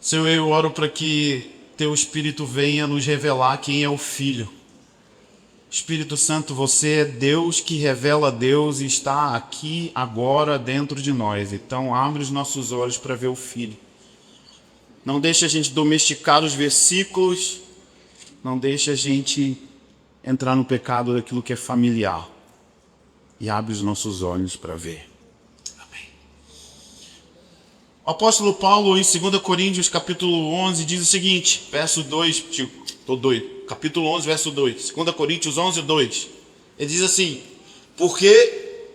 Senhor, eu oro para que Teu Espírito venha nos revelar quem é o Filho. Espírito Santo, você é Deus que revela Deus e está aqui agora dentro de nós. Então abre os nossos olhos para ver o Filho. Não deixe a gente domesticar os versículos, não deixe a gente entrar no pecado daquilo que é familiar. E abre os nossos olhos para ver. Amém. O apóstolo Paulo, em 2 Coríntios, capítulo 11, diz o seguinte, verso 2, estou doido, capítulo 11, verso 2, 2 Coríntios 11, 2. Ele diz assim, porque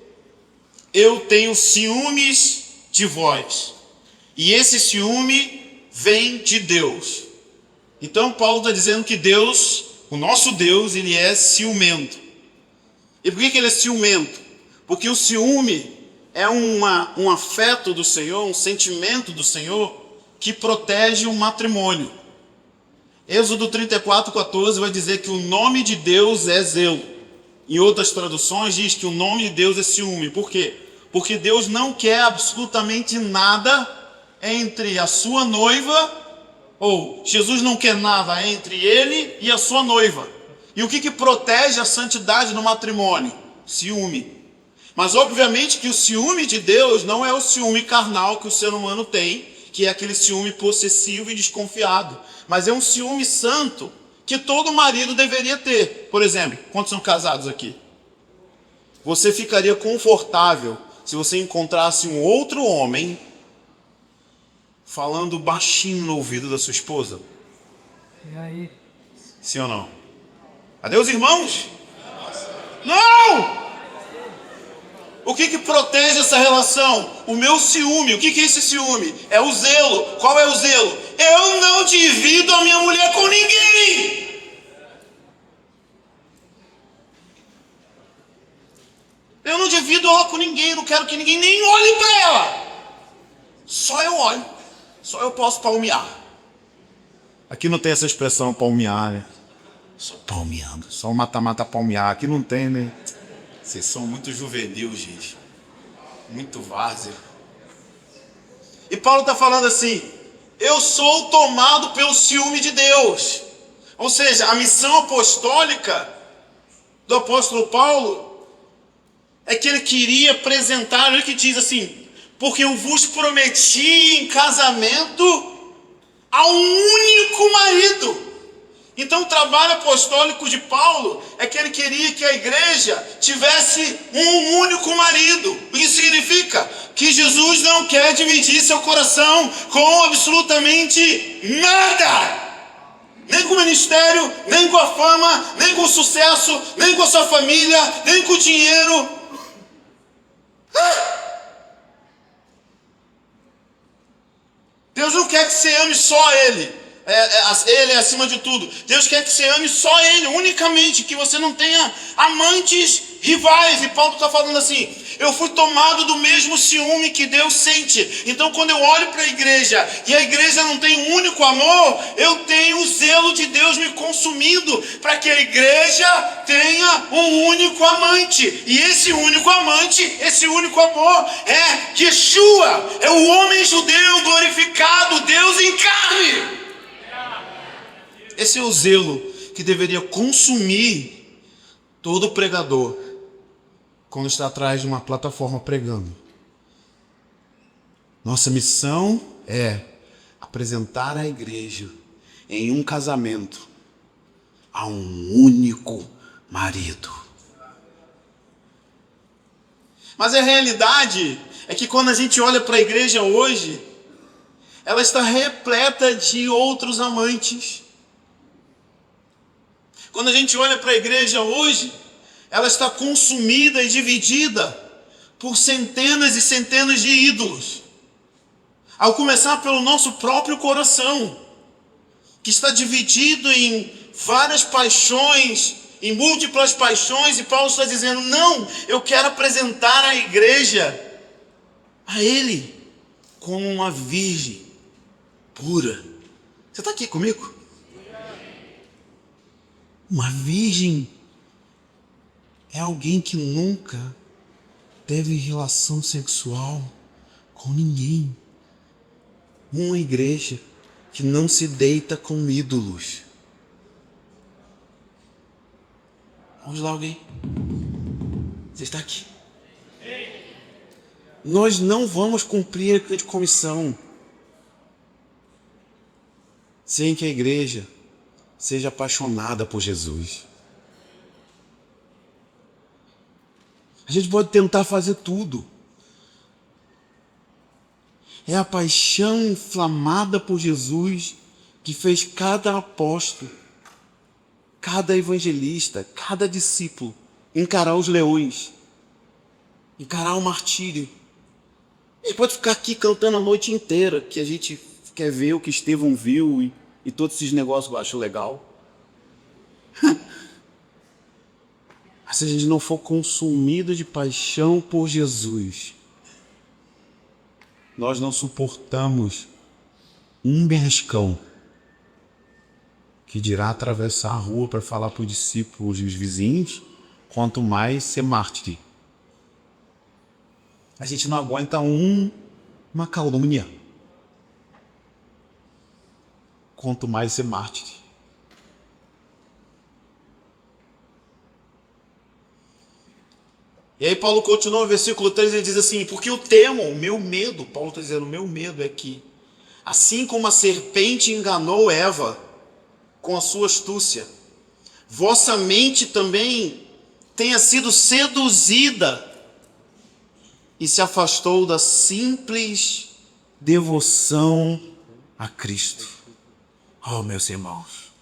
eu tenho ciúmes de vós, e esse ciúme vem de Deus. Então Paulo está dizendo que Deus, o nosso Deus, ele é ciumento. E por que ele é ciumento? Porque o ciúme é um afeto do Senhor, um sentimento do Senhor que protege o matrimônio. Êxodo 34:14 vai dizer que o nome de Deus é zelo. Em outras traduções diz que o nome de Deus é ciúme. Por quê? Porque Deus não quer absolutamente nada entre a sua noiva, ou Jesus não quer nada entre ele e a sua noiva. E o que protege a santidade no matrimônio? Ciúme. Mas obviamente que o ciúme de Deus não é o ciúme carnal que o ser humano tem, que é aquele ciúme possessivo e desconfiado. Mas é um ciúme santo que todo marido deveria ter. Por exemplo, quantos são casados aqui? Você ficaria confortável se você encontrasse um outro homem falando baixinho no ouvido da sua esposa? E aí? Sim ou não? Cadê os irmãos? Não! O que protege essa relação? O meu ciúme. O que é esse ciúme? É o zelo. Qual é o zelo? Eu não divido a minha mulher com ninguém. Eu não divido ela com ninguém. Eu não quero que ninguém nem olhe para ela. Só eu olho. Só eu posso palmear. Aqui não tem essa expressão palmear, né? Só palmeando. Só o mata-mata palmear. Aqui não tem, né? Vocês são muito juvenil, gente. Muito várzea. E Paulo está falando assim, eu sou tomado pelo ciúme de Deus. Ou seja, a missão apostólica do apóstolo Paulo é que ele queria apresentar, olha o que diz assim, porque eu vos prometi em casamento a um único marido. Então o trabalho apostólico de Paulo é que ele queria que a igreja tivesse um único marido. O que significa? Que Jesus não quer dividir seu coração com absolutamente nada. Nem com o ministério, nem com a fama, nem com o sucesso, nem com a sua família, nem com o dinheiro. Deus não quer que você ame só Ele. Ele é acima de tudo. Deus quer que você ame só Ele, unicamente, que você não tenha amantes rivais. E Paulo está falando assim, eu fui tomado do mesmo ciúme que Deus sente. Então quando eu olho para a igreja e a igreja não tem um único amor, eu tenho o zelo de Deus me consumindo para que a igreja tenha um único amante. E esse único amante, esse único amor é Yeshua, é o homem judeu glorificado, Deus em carne. Esse é o zelo que deveria consumir todo pregador quando está atrás de uma plataforma pregando. Nossa missão é apresentar a igreja em um casamento a um único marido. Mas a realidade é que quando a gente olha para a igreja hoje, ela está repleta de outros amantes. Quando a gente olha para a igreja hoje, ela está consumida e dividida por centenas e centenas de ídolos. Ao começar pelo nosso próprio coração, que está dividido em várias paixões, em múltiplas paixões, e Paulo está dizendo, não, eu quero apresentar a igreja a Ele como uma virgem pura. Você está aqui comigo? Uma virgem é alguém que nunca teve relação sexual com ninguém. Uma igreja que não se deita com ídolos. Vamos lá, alguém? Você está aqui? Nós não vamos cumprir a grande comissão sem que a igreja seja apaixonada por Jesus. A gente pode tentar fazer tudo. É a paixão inflamada por Jesus que fez cada apóstolo, cada evangelista, cada discípulo encarar os leões, encarar o martírio. A gente pode ficar aqui cantando a noite inteira, que a gente quer ver o que Estevão viu e todos esses negócios que eu acho legal. Mas se a gente não for consumido de paixão por Jesus, nós não suportamos um beliscão que dirá atravessar a rua para falar para os discípulos e os vizinhos, quanto mais ser mártir. A gente não aguenta uma calúnia, quanto mais ser mártir. E aí Paulo continua no versículo 3, ele diz assim: porque eu temo, o meu medo, Paulo está dizendo, o meu medo é que, assim como a serpente enganou Eva com a sua astúcia, vossa mente também tenha sido seduzida e se afastou da simples devoção a Cristo. Oh, meus irmãos,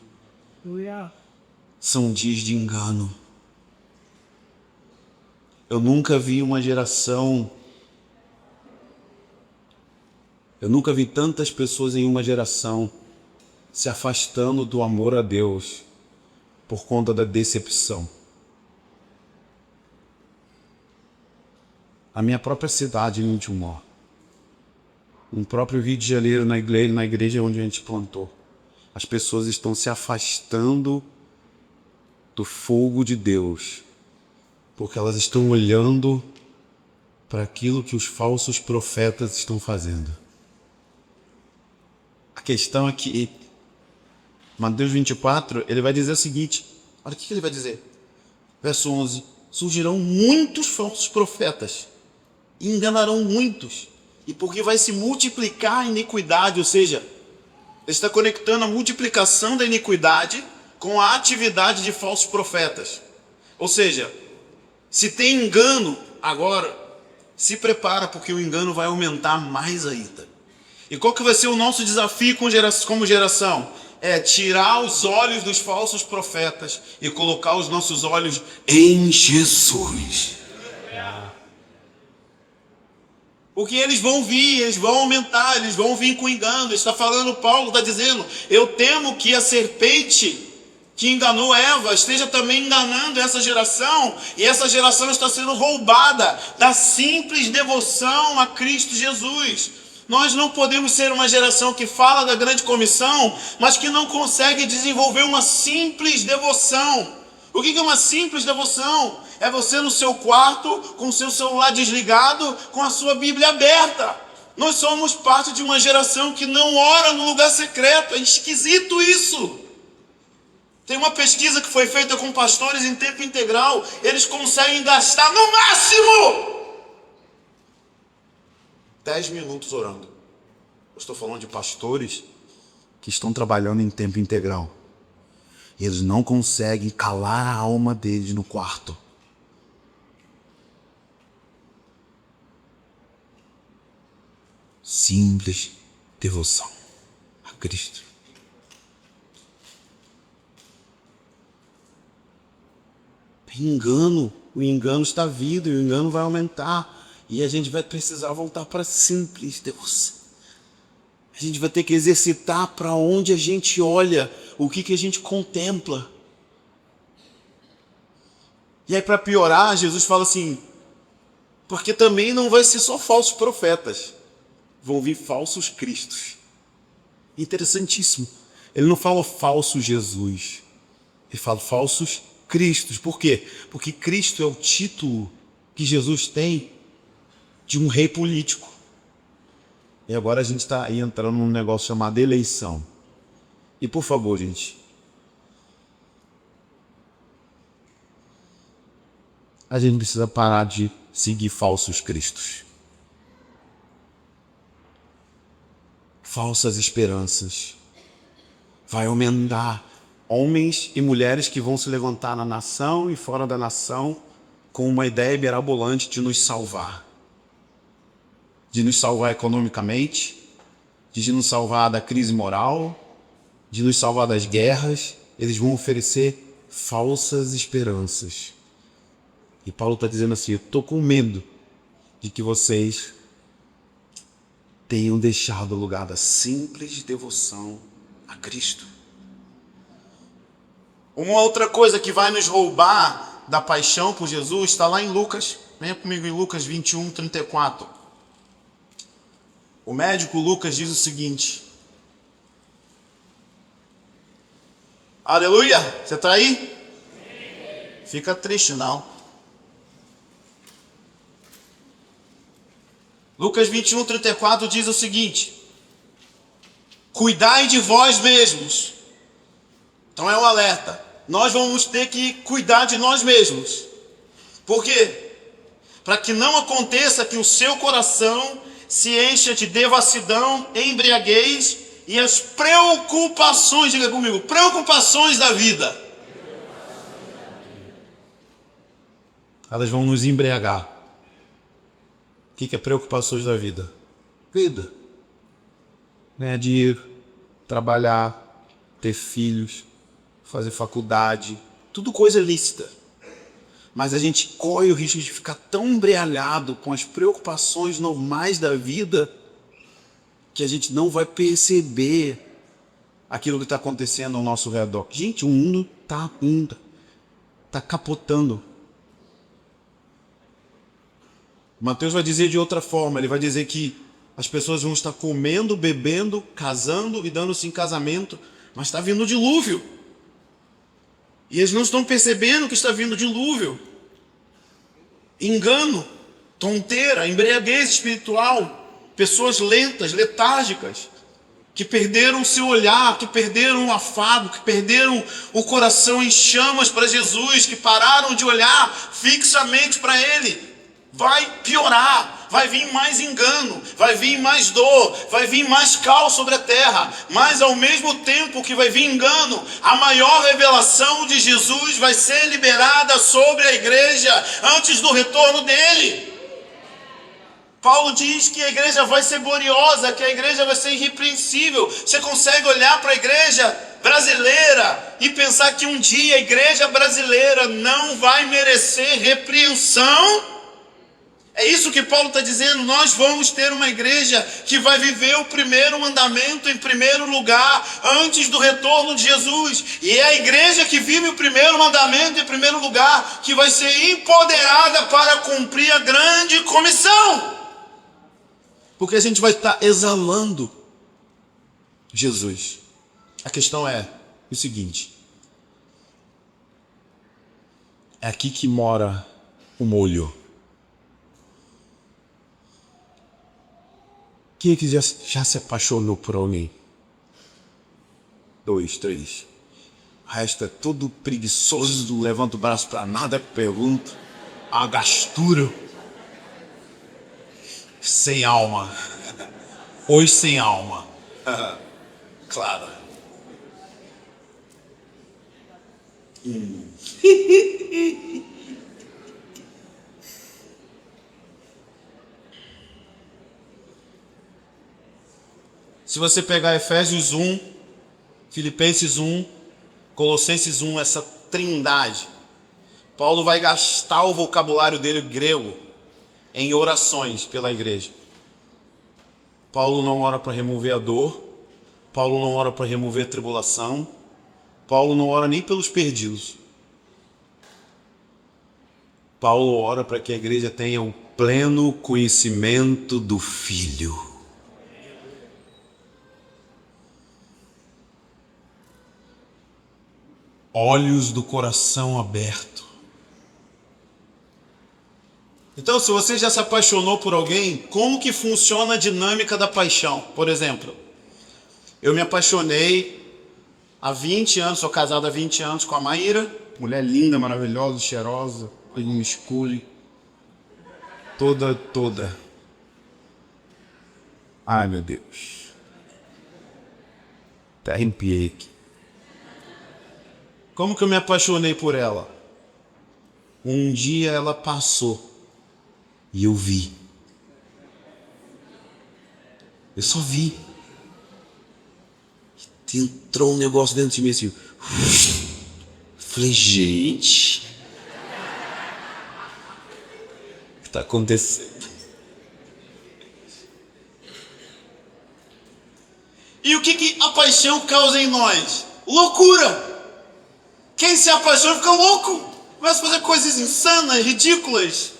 são dias de engano. Eu nunca vi tantas pessoas em uma geração se afastando do amor a Deus por conta da decepção. A minha própria cidade, em Timor, no próprio Rio de Janeiro, na igreja onde a gente plantou, as pessoas estão se afastando do fogo de Deus, porque elas estão olhando para aquilo que os falsos profetas estão fazendo. A questão é que Mateus 24, ele vai dizer o seguinte, olha o que ele vai dizer. Verso 11, surgirão muitos falsos profetas, e enganarão muitos, e porque vai se multiplicar a iniquidade, ou seja, ele está conectando a multiplicação da iniquidade com a atividade de falsos profetas. Ou seja, se tem engano, agora se prepara, porque o engano vai aumentar mais ainda. E qual que vai ser o nosso desafio como geração? É tirar os olhos dos falsos profetas e colocar os nossos olhos em Jesus. Porque eles vão vir, eles vão aumentar, eles vão vir com engano. Está falando, Paulo está dizendo, eu temo que a serpente que enganou Eva esteja também enganando essa geração, e essa geração está sendo roubada da simples devoção a Cristo Jesus. Nós não podemos ser uma geração que fala da grande comissão, mas que não consegue desenvolver uma simples devoção. O que é uma simples devoção? É você no seu quarto, com o seu celular desligado, com a sua Bíblia aberta. Nós somos parte de uma geração que não ora no lugar secreto. É esquisito isso. Tem uma pesquisa que foi feita com pastores em tempo integral. Eles conseguem gastar no máximo 10 minutos orando. Eu estou falando de pastores que estão trabalhando em tempo integral. E eles não conseguem calar a alma deles no quarto. Simples devoção a Cristo. Tem engano. O engano está vindo e o engano vai aumentar. E a gente vai precisar voltar para simples devoção. A gente vai ter que exercitar para onde a gente olha, o que a gente contempla. E aí, para piorar, Jesus fala assim, porque também não vai ser só falsos profetas, vão vir falsos cristos. Interessantíssimo. Ele não fala falso Jesus, ele fala falsos cristos. Por quê? Porque Cristo é o título que Jesus tem de um rei político. E agora a gente está aí entrando num negócio chamado eleição. E por favor, gente, a gente precisa parar de seguir falsos cristos. Falsas esperanças. Vai aumentar homens e mulheres que vão se levantar na nação e fora da nação com uma ideia mirabolante de nos salvar. De nos salvar economicamente, de nos salvar da crise moral, de nos salvar das guerras. Eles vão oferecer falsas esperanças. E Paulo está dizendo assim, eu estou com medo de que vocês tenham deixado o lugar da simples devoção a Cristo. Uma outra coisa que vai nos roubar da paixão por Jesus está lá em Lucas. Venha comigo em Lucas 21, 34. O médico Lucas diz o seguinte. Aleluia! Você está aí? Sim. Fica triste, não. Lucas 21, 34 diz o seguinte. Cuidai de vós mesmos. Então é um alerta. Nós vamos ter que cuidar de nós mesmos. Por quê? Para que não aconteça que o seu coração se encha de devassidão, embriaguez e as preocupações, diga comigo, preocupações da vida. Elas vão nos embriagar. O que é preocupações da vida? Vida. Ganhar dinheiro, trabalhar, ter filhos, fazer faculdade, tudo coisa lícita. Mas a gente corre o risco de ficar tão embriagado com as preocupações normais da vida que a gente não vai perceber aquilo que está acontecendo ao nosso redor. Gente, o mundo está capotando. Mateus vai dizer de outra forma, ele vai dizer que as pessoas vão estar comendo, bebendo, casando e dando-se em casamento, mas está vindo o dilúvio. E eles não estão percebendo que está vindo o dilúvio. Engano, tonteira, embriaguez espiritual, pessoas lentas, letárgicas, que perderam o seu olhar, que perderam o afago, que perderam o coração em chamas para Jesus, que pararam de olhar fixamente para Ele. Vai piorar, vai vir mais engano, vai vir mais dor, vai vir mais caos sobre a terra, mas ao mesmo tempo que vai vir engano, a maior revelação de Jesus vai ser liberada sobre a igreja antes do retorno dele. Paulo diz que a igreja vai ser gloriosa, que a igreja vai ser irrepreensível. Você consegue olhar para a igreja brasileira e pensar que um dia a igreja brasileira não vai merecer repreensão? É isso que Paulo está dizendo. Nós vamos ter uma igreja que vai viver o primeiro mandamento em primeiro lugar, antes do retorno de Jesus. E é a igreja que vive o primeiro mandamento em primeiro lugar, que vai ser empoderada para cumprir a grande comissão. Porque a gente vai estar exalando Jesus. A questão é o seguinte. É aqui que mora o molho. Quem é que já se apaixonou por alguém? 2, 3. O resto é todo preguiçoso, levanta o braço para nada, pergunta. A gastura. Sem alma. Hoje sem alma. Claro. Se você pegar Efésios 1, Filipenses 1, Colossenses 1, essa trindade, Paulo vai gastar o vocabulário dele grego em orações pela igreja. Paulo não ora para remover a dor, Paulo não ora para remover a tribulação, Paulo não ora nem pelos perdidos. Paulo ora para que a igreja tenha o pleno conhecimento do Filho. Olhos do coração aberto. Então, se você já se apaixonou por alguém, como que funciona a dinâmica da paixão? Por exemplo, eu me apaixonei há 20 anos, sou casado há 20 anos com a Maíra, mulher linda, maravilhosa, cheirosa, olhinho escuro, toda. Ai, meu Deus. Até arrepiei aqui. Como que eu me apaixonei por ela? Um dia ela passou e eu vi. Eu só vi. Entrou um negócio dentro de mim assim. Falei, gente, o que está acontecendo? E o que a paixão causa em nós? Loucura! Quem se apaixona fica louco, começa a fazer coisas insanas, ridículas.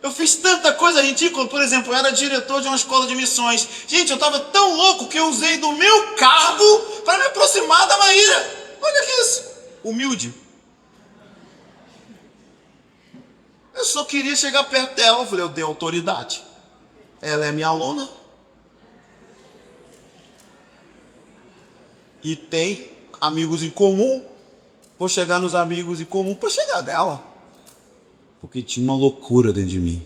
Eu fiz tanta coisa ridícula, por exemplo, eu era diretor de uma escola de missões. Gente, eu estava tão louco que eu usei do meu cargo para me aproximar da Maíra. Olha que isso, humilde. Eu só queria chegar perto dela, eu falei, eu dei autoridade. Ela é minha aluna. E tem amigos em comum. Vou chegar nos amigos em comum para chegar dela. Porque tinha uma loucura dentro de mim.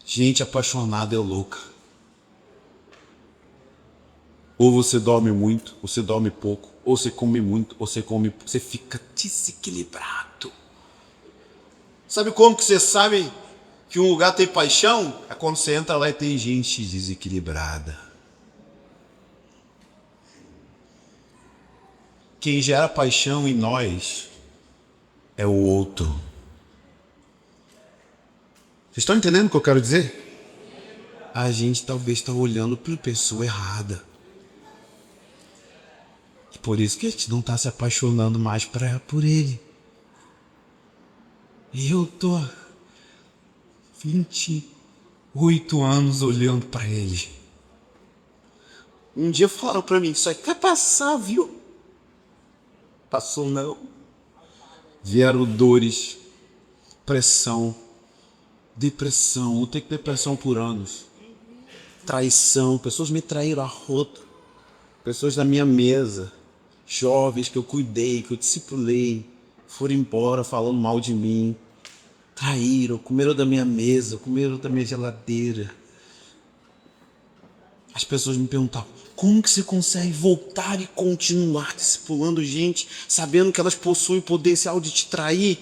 Gente apaixonada é louca. Ou você dorme muito, ou você dorme pouco, ou você come muito, ou você come pouco. Você fica desequilibrado. Sabe como que você sabe que um lugar tem paixão? É quando você entra lá e tem gente desequilibrada. Quem gera paixão em nós é o outro. Vocês estão entendendo o que eu quero dizer? A gente talvez está olhando para a pessoa errada. E por isso que a gente não está se apaixonando mais por ele. E eu tô 28 anos olhando para ele. Um dia falaram para mim, isso aí vai passar, viu? Passou não. Vieram dores, pressão, depressão. Eu tenho depressão por anos. Traição, pessoas me traíram a rodo. Pessoas da minha mesa, jovens que eu cuidei, que eu discipulei, foram embora falando mal de mim. Traíram, comeram da minha mesa, comeram da minha geladeira. As pessoas me perguntavam, como que você consegue voltar e continuar discipulando gente, sabendo que elas possuem o potencial de te trair?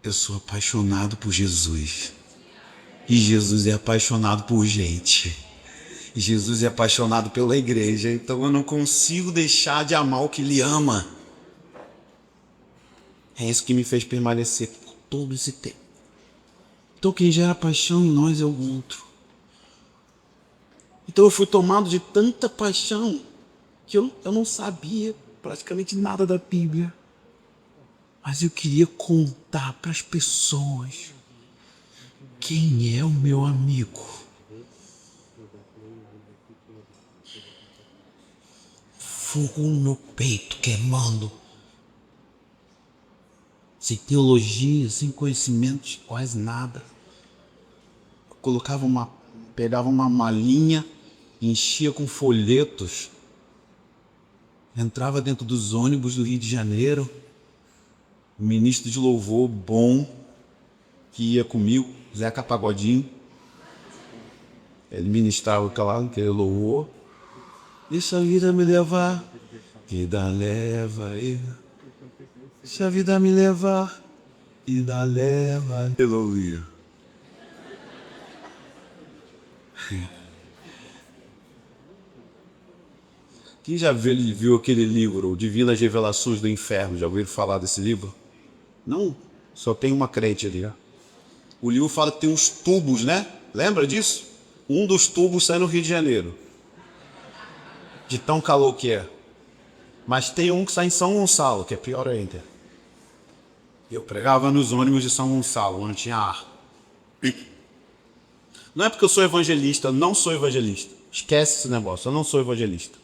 Eu sou apaixonado por Jesus. E Jesus é apaixonado por gente. E Jesus é apaixonado pela igreja. Então eu não consigo deixar de amar o que Ele ama. É isso que me fez permanecer por todo esse tempo. Então quem gera paixão em nós é o outro. Então eu fui tomado de tanta paixão que eu não sabia praticamente nada da Bíblia. Mas eu queria contar para as pessoas quem é o meu amigo. Fogo no meu peito queimando. Sem teologia, sem conhecimentos, quase nada. Eu pegava uma malinha, enchia com folhetos, entrava dentro dos ônibus do Rio de Janeiro, o ministro de louvor bom, que ia comigo, Zeca Pagodinho, ele ministrava aquele louvor, deixa a vida me levar, vida leva eu, deixa a vida me levar, vida leva eu. Quem já viu aquele livro, Divinas Revelações do Inferno? Já ouviram falar desse livro? Não? Só tem uma crente ali, ó. O livro fala que tem uns tubos, né? Lembra disso? Um dos tubos sai no Rio de Janeiro. De tão calor que é. Mas tem um que sai em São Gonçalo, que é pior ainda. Eu pregava nos ônibus de São Gonçalo, onde tinha ar. Não é porque eu sou evangelista, eu não sou evangelista. Esquece esse negócio, eu não sou evangelista.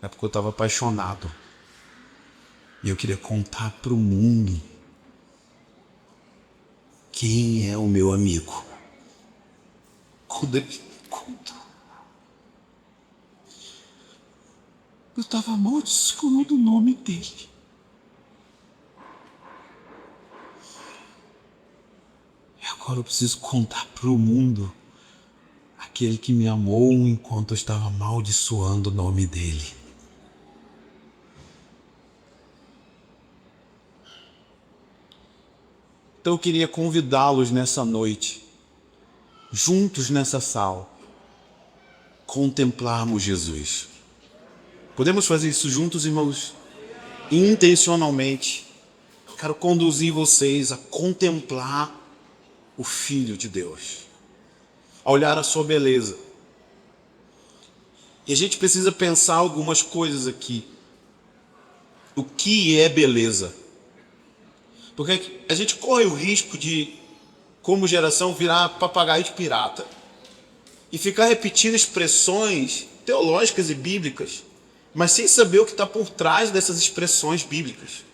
É porque eu estava apaixonado. E eu queria contar para o mundo quem é o meu amigo. Quando ele conta, eu estava amaldiçoando o nome dele. E agora eu preciso contar para o mundo aquele que me amou enquanto eu estava amaldiçoando o nome dele. Então eu queria convidá-los nessa noite, juntos nessa sala, contemplarmos Jesus. Podemos fazer isso juntos, irmãos? Intencionalmente. Quero conduzir vocês a contemplar o Filho de Deus, a olhar a sua beleza. E a gente precisa pensar algumas coisas aqui. O que é beleza? Porque a gente corre o risco de, como geração, virar papagaio de pirata e ficar repetindo expressões teológicas e bíblicas, mas sem saber o que está por trás dessas expressões bíblicas.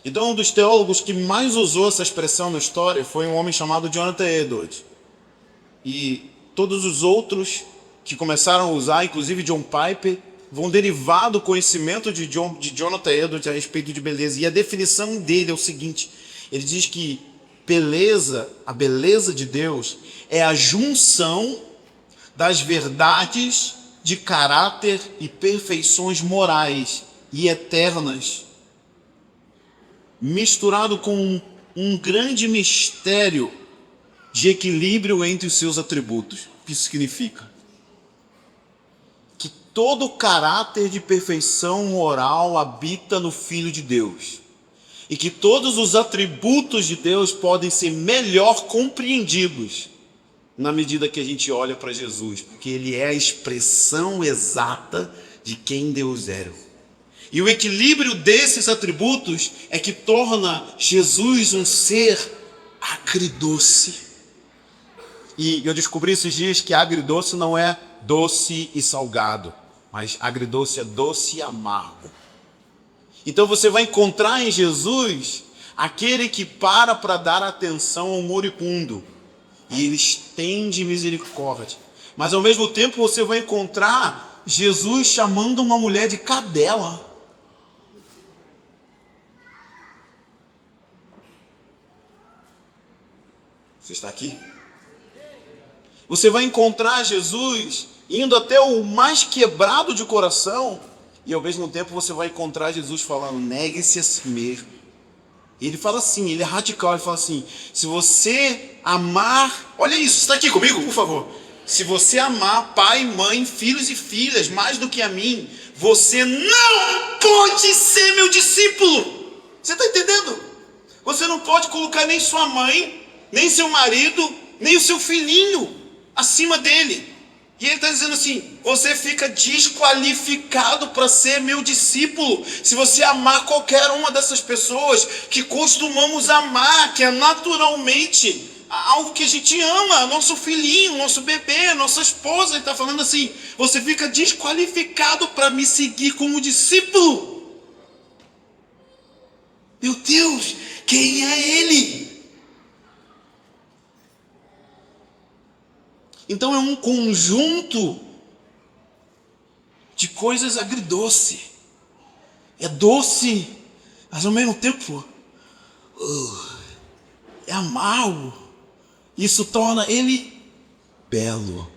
Então, um dos teólogos que mais usou essa expressão na história foi um homem chamado Jonathan Edwards. E todos os outros que começaram a usar, inclusive John Piper, vão derivar do conhecimento de Jonathan Edwards a respeito de beleza. E a definição dele é o seguinte: ele diz que beleza, a beleza de Deus, é a junção das verdades de caráter e perfeições morais e eternas, misturado com um grande mistério de equilíbrio entre os seus atributos. O que isso significa? Que todo o caráter de perfeição moral habita no Filho de Deus. E que todos os atributos de Deus podem ser melhor compreendidos na medida que a gente olha para Jesus, porque Ele é a expressão exata de quem Deus era. E o equilíbrio desses atributos é que torna Jesus um ser agridoce. E eu descobri esses dias que agridoce não é doce e salgado, mas agridoce é doce e amargo. Então você vai encontrar em Jesus aquele que para dar atenção ao moribundo, e ele estende misericórdia. Mas ao mesmo tempo você vai encontrar Jesus chamando uma mulher de cadela. Você está aqui? Você vai encontrar Jesus indo até o mais quebrado de coração, e ao mesmo tempo você vai encontrar Jesus falando: negue-se a si mesmo. E ele fala assim, ele é radical, ele fala assim: se você amar, olha isso, está aqui comigo, por favor. Se você amar pai, mãe, filhos e filhas mais do que a mim, você não pode ser meu discípulo. Você está entendendo? Você não pode colocar nem sua mãe, nem seu marido, nem o seu filhinho acima dele. E ele está dizendo assim: você fica desqualificado para ser meu discípulo se você amar qualquer uma dessas pessoas que costumamos amar, que é naturalmente algo que a gente ama, nosso filhinho, nosso bebê, nossa esposa. Ele está falando assim: você fica desqualificado para me seguir como discípulo. Meu Deus, quem é ele? Então é um conjunto de coisas agridoce. É doce, mas ao mesmo tempo é amargo. Isso torna ele belo.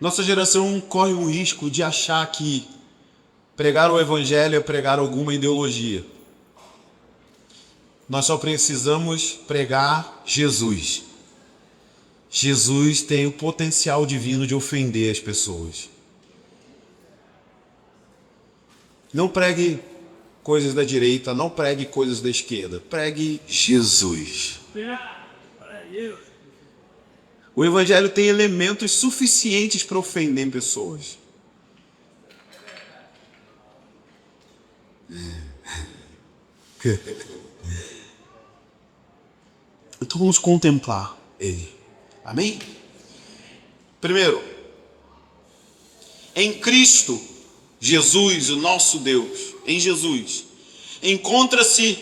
Nossa geração corre o risco de achar que pregar o evangelho é pregar alguma ideologia. Nós só precisamos pregar Jesus. Jesus tem o potencial divino de ofender as pessoas. Não pregue coisas da direita, não pregue coisas da esquerda. Pregue Jesus. O evangelho tem elementos suficientes para ofender pessoas. Então vamos contemplar ele. Amém? Primeiro, em Cristo Jesus, o nosso Deus, em Jesus, encontra-se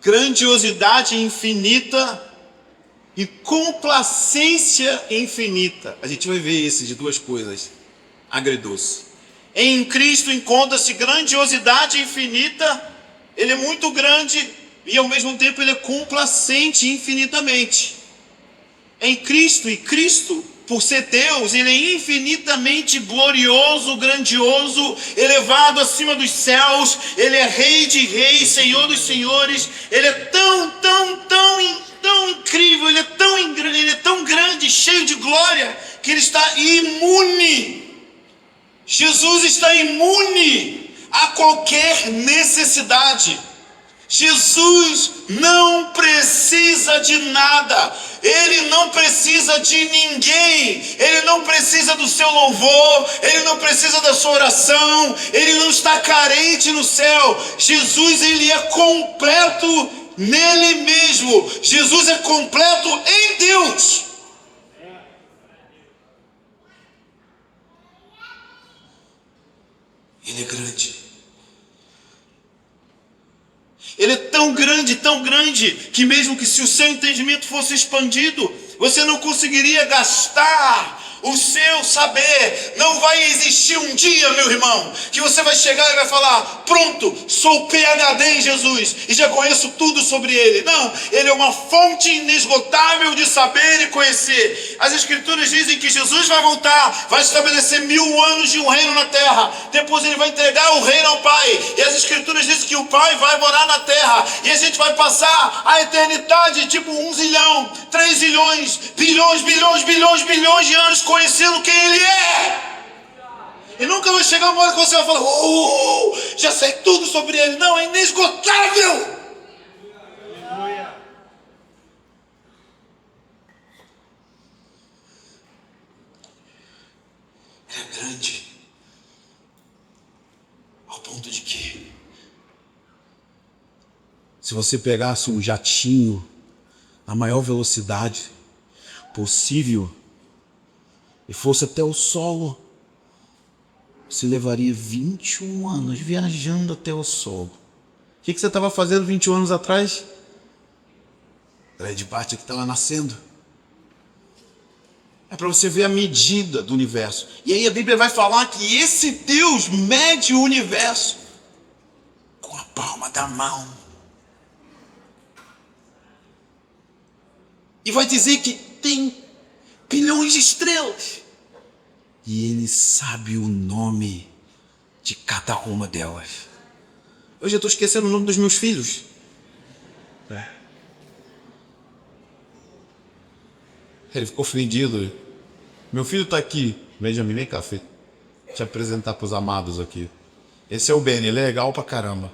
grandiosidade infinita e complacência infinita. A gente vai ver esse de duas coisas agridoce. Em Cristo encontra-se grandiosidade infinita, ele é muito grande e ao mesmo tempo ele é complacente infinitamente. Em Cristo, e Cristo, por ser Deus, ele é infinitamente glorioso, grandioso, elevado acima dos céus, ele é Rei de reis, Senhor dos senhores, ele é tão incrível, ele é tão grande, cheio de glória, que ele está imune. Jesus está imune a qualquer necessidade. Jesus não precisa de nada, ele não precisa de ninguém, ele não precisa do seu louvor, ele não precisa da sua oração, ele não está carente no céu. Jesus, ele é completo nele mesmo, Jesus é completo em Deus. Ele é grande. Ele é tão grande, que mesmo que se o seu entendimento fosse expandido, você não conseguiria gastar o seu saber. Não vai existir um dia, meu irmão, que você vai chegar e vai falar: pronto, sou PhD em Jesus e já conheço tudo sobre ele. Não, ele é uma fonte inesgotável de saber e conhecer. As escrituras dizem que Jesus vai voltar, vai estabelecer 1000 anos de um reino na terra, depois ele vai entregar o reino ao Pai, e as escrituras dizem que o Pai vai morar na terra, e a gente vai passar a eternidade, tipo 1 zilhão, 3 zilhões, bilhões de anos conhecendo quem ele é. E nunca vai chegar uma hora que você vai falar: já sei tudo sobre ele. Não, é inesgotável. É grande ao ponto de que, se você pegasse um jatinho na maior velocidade possível e fosse até o solo, você levaria 21 anos viajando até o solo. O que você estava fazendo 21 anos atrás? Era de parte que estava nascendo. É para você ver a medida do universo. E aí a Bíblia vai falar que esse Deus mede o universo com a palma da mão. E vai dizer que tem bilhões de estrelas. E ele sabe o nome de cada uma delas. Eu já estou esquecendo o nome dos meus filhos. Ele ficou ofendido. Meu filho está aqui. Benjamin, vem cá, filho. Te apresentar para os amados aqui. Esse é o Benny, ele é legal pra caramba.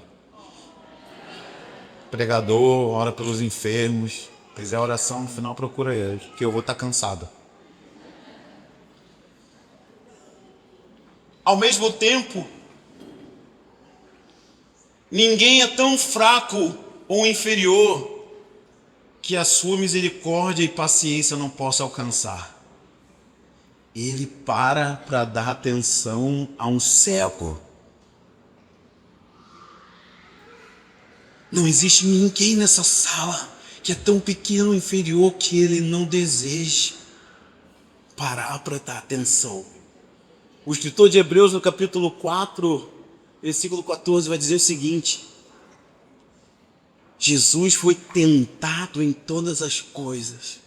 Pregador, ora pelos enfermos. Se quiser oração, no final procura ele, que eu vou estar cansado. Ao mesmo tempo, ninguém é tão fraco ou inferior que a sua misericórdia e paciência não possa alcançar. Ele para dar atenção a um cego. Não existe ninguém nessa sala que é tão pequeno ou inferior que ele não deseje parar para dar atenção. O escritor de Hebreus, no capítulo 4, versículo 14, vai dizer o seguinte: Jesus foi tentado em todas as coisas,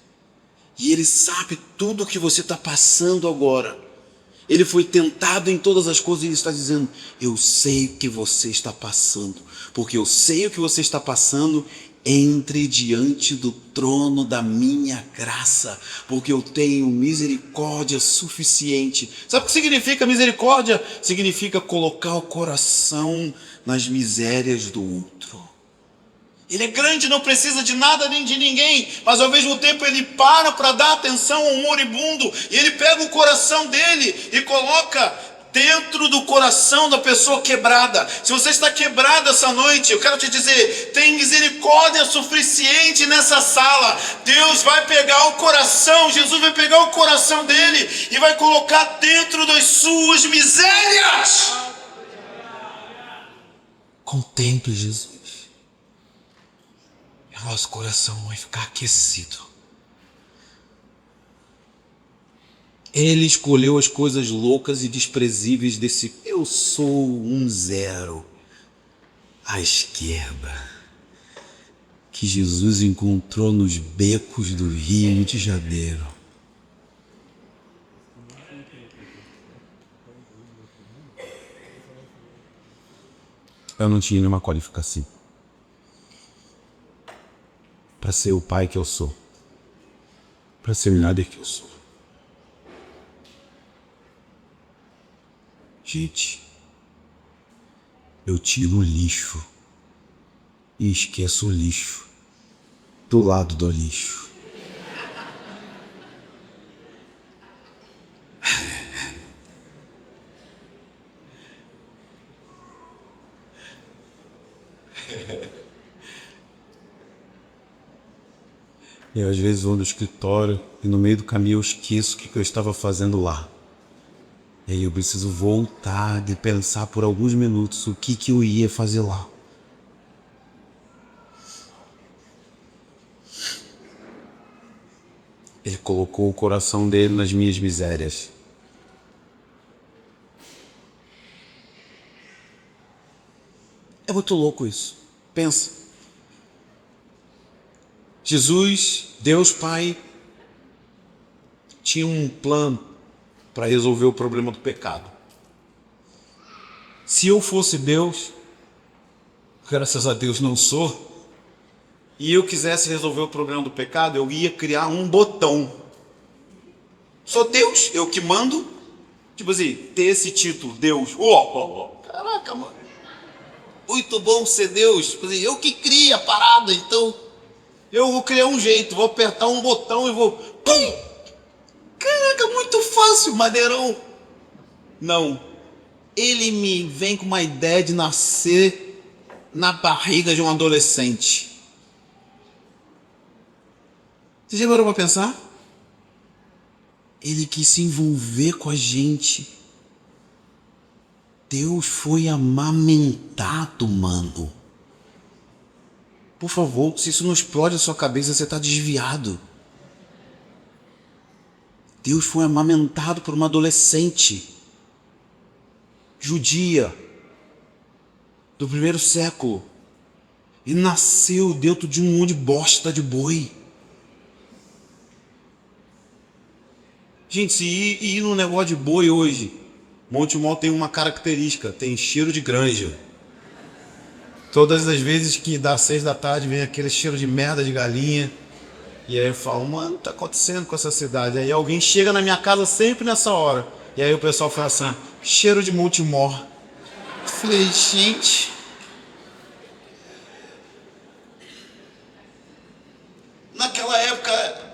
e ele sabe tudo o que você está passando agora. Ele foi tentado em todas as coisas, e ele está dizendo: eu sei o que você está passando, porque eu sei o que você está passando. Entre diante do trono da minha graça, porque eu tenho misericórdia suficiente. Sabe o que significa misericórdia? Significa colocar o coração nas misérias do outro. Ele é grande, não precisa de nada nem de ninguém, mas ao mesmo tempo ele para dar atenção a um moribundo, e ele pega o coração dele e coloca dentro do coração da pessoa quebrada. Se você está quebrado essa noite, eu quero te dizer, tem misericórdia suficiente nessa sala. Deus vai pegar o coração, Jesus vai pegar o coração dele e vai colocar dentro das suas misérias. Contemple Jesus. E o nosso coração vai ficar aquecido. Ele escolheu as coisas loucas e desprezíveis desse eu sou um zero à esquerda, que Jesus encontrou nos becos do Rio de Janeiro. Eu não tinha nenhuma qualificação para ser o pai que eu sou, para ser o nada que eu sou. Gente, eu tiro o lixo e esqueço o lixo do lado do lixo. Eu às vezes vou no escritório e no meio do caminho eu esqueço o que eu estava fazendo lá. E aí eu preciso voltar e pensar por alguns minutos o que eu ia fazer lá. Ele colocou o coração dele nas minhas misérias. É muito louco isso. Pensa. Jesus, Deus Pai, tinha um plano para resolver o problema do pecado. Se eu fosse Deus, graças a Deus não sou, e eu quisesse resolver o problema do pecado, eu ia criar um botão. Sou Deus, eu que mando. Tipo assim, ter esse título, Deus. Caraca, mano. Muito bom ser Deus. Tipo assim, eu que crio a parada, então eu vou criar um jeito, vou apertar um botão e vou... Pum! Caraca, muito fácil, maneirão. Não. Ele me vem com uma ideia de nascer na barriga de um adolescente. Você já parou para pensar? Ele quis se envolver com a gente. Deus foi amamentado, mano. Por favor, se isso não explode a sua cabeça, você está desviado. Deus foi amamentado por uma adolescente judia do primeiro século e nasceu dentro de um monte de bosta de boi. Gente, se ir no negócio de boi hoje, Montemor tem uma característica, tem cheiro de granja. Todas as vezes que dá 6 da tarde vem aquele cheiro de merda de galinha. E aí eu falo, mano, o que tá acontecendo com essa cidade? Aí alguém chega na minha casa sempre nessa hora. E aí o pessoal fala assim, cheiro de Montemor. Eu falei, gente... Naquela época...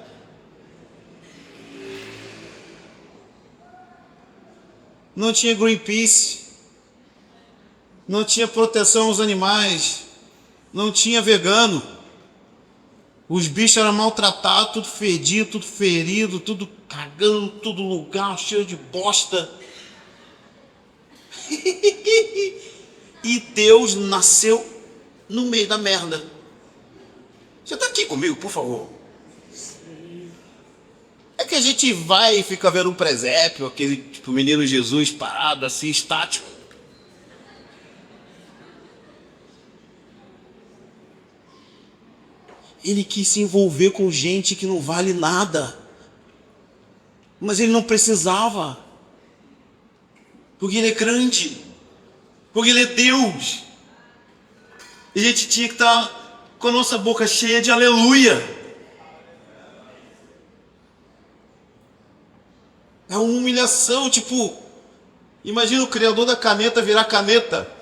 Não tinha Greenpeace. Não tinha proteção aos animais. Não tinha vegano. Os bichos eram maltratados, tudo fedido, tudo ferido, tudo cagando, todo lugar, cheio de bosta. E Deus nasceu no meio da merda. Você está aqui comigo, por favor? É que a gente vai e fica vendo um presépio, aquele tipo menino Jesus parado assim, estático. Ele quis se envolver com gente que não vale nada. Mas ele não precisava. Porque ele é grande. Porque ele é Deus. E a gente tinha que estar com a nossa boca cheia de aleluia. É uma humilhação, tipo... Imagina o criador da caneta virar caneta.